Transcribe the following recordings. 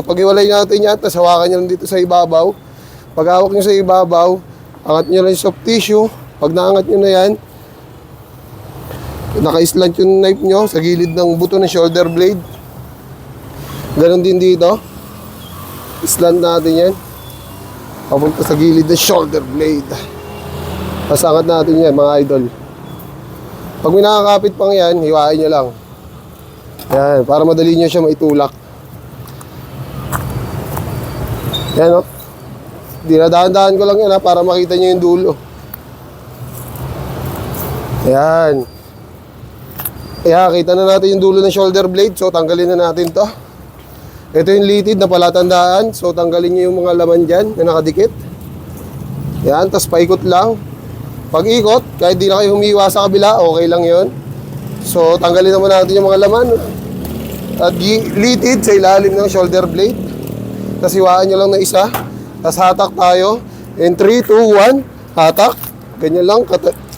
Pag-iwalay natin yan, tapos hawakan nyo lang dito sa ibabaw. Pag hawak nyo sa ibabaw, angat nyo lang yung soft tissue. Pag naangat nyo na yan, naka-slant yung knife nyo sa gilid ng buto ng shoulder blade. Ganon din dito. Slant natin yan papunta sa gilid ng shoulder blade. Tapos angat natin yan mga idol. Pag may nakakapit pang yan, hiwain nyo lang. Yan, para madali nyo siya maitulak. Yan o. Dinadahan-dahan ko lang yan ha, para makita nyo yung dulo. Yan. Kaya kita na natin yung dulo ng shoulder blade. So tanggalin na natin to. Ito yung litid na palatandaan. So tanggalin nyo yung mga laman dyan na nakadikit. Yan, tas paikot lang. Pag ikot, kahit di na kayo humiwa sa kabila, okay lang yon. So tanggalin naman natin yung mga laman at litid sa ilalim ng shoulder blade. Tas hiwaan nyo lang na isa. Tas hatak tayo. In 3, 2, 1, hatak. Ganyan lang,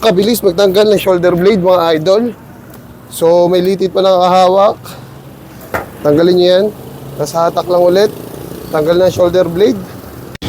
kabilis magtanggal ng shoulder blade mga idol. So may litid pa nakahawak. Tanggalin nyo yan. Tas hatak lang ulit. Tanggal na shoulder blade.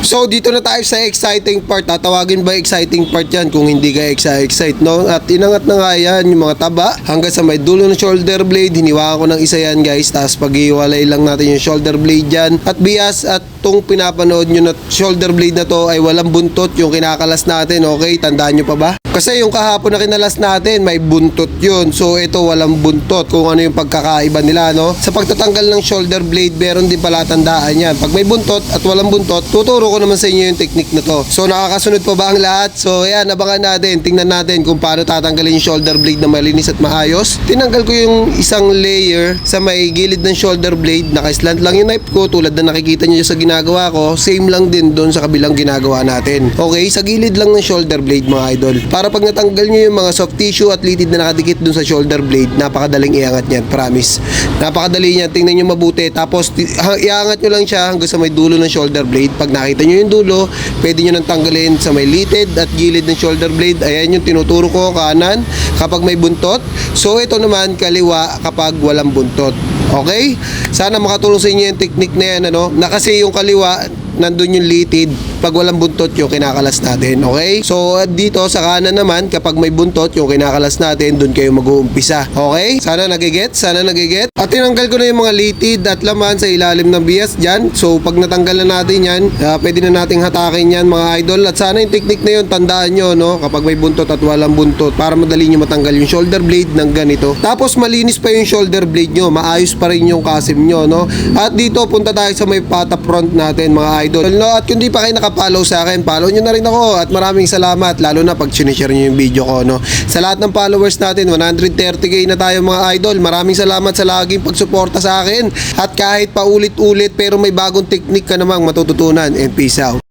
So dito na tayo sa exciting part. Tatawagin ba exciting part yan kung hindi ka excite, no? At inangat na nga yan yung mga taba hanggang sa may dulo ng shoulder blade. Hiniwakan ko ng isa yan guys. Tapos pag-iwalay lang natin yung shoulder blade dyan. At bias at tong pinapanood nyo na shoulder blade na to ay walang buntot yung kinakalas natin. Okay, tandaan nyo pa ba? Kasi yung kahapon na kinalas natin may buntot yun. So ito walang buntot. Kung ano yung pagkakaiba nila, no? Sa pagtatanggal ng shoulder blade, meron din pala tandaan yan. Pag may buntot at walang buntot, tuturo ko naman sa inyo yung technique na to. So nakakasunod pa ba ang lahat? So ayan, abangan natin. Tingnan natin kung paano tatanggalin yung shoulder blade na malinis at maayos. Tinanggal ko yung isang layer sa may gilid ng shoulder blade. Naka-slant lang yung knife ko tulad na nakikita nyo sa ginagawa ko. Same lang din doon sa kabilang ginagawa natin. Okay, sa gilid lang ng shoulder blade mga idol. Para pag natanggal nyo yung mga soft tissue at litid na nakadikit doon sa shoulder blade, napakadaling iangat niyan, promise. Napakadali niyan, tingnan nyo mabuti. Tapos iangat nyo lang siya hanggang sa may dulo ng shoulder blade. Pag nakita nyo yung dulo, pwede nyo nang tanggalin sa may litid at gilid ng shoulder blade. Ayan yung tinuturo ko, kanan kapag may buntot. So ito naman kaliwa kapag walang buntot. Okay? Sana makatulong sa inyo yung technique na yan, ano? Na kasi yung kaliwa, nandun yung litid. Pag walang buntot, yung kinakalas natin. Okay? So, dito sa kanan naman, kapag may buntot, yung kinakalas natin, dun kayo mag-uumpisa. Okay? Sana nagiget? Sana nagiget? At tinanggal ko na yung mga litid at laman sa ilalim ng bias dyan. So, pag natanggal na natin yan, pwede na nating hatakin yan, mga idol. At sana yung technique na yun, tandaan nyo, no? Kapag may buntot at walang buntot, para madali nyo matanggal yung shoulder blade ng ganito. Tapos, malinis pa yung shoulder blade nyo. Maayos pa rin yung kasim nyo, no? At dito, punta tayo sa may pata front natin, mga idol, no? At kung di pa kayo nakapollow sa akin, follow nyo na rin ako. At maraming salamat, lalo na pag sinishare nyo yung video ko, no? Sa lahat ng followers natin, 130k na tayo mga idol. Maraming salamat sa laging pagsuporta sa akin. At kahit paulit-ulit pero may bagong technique ka namang matututunan. And peace out.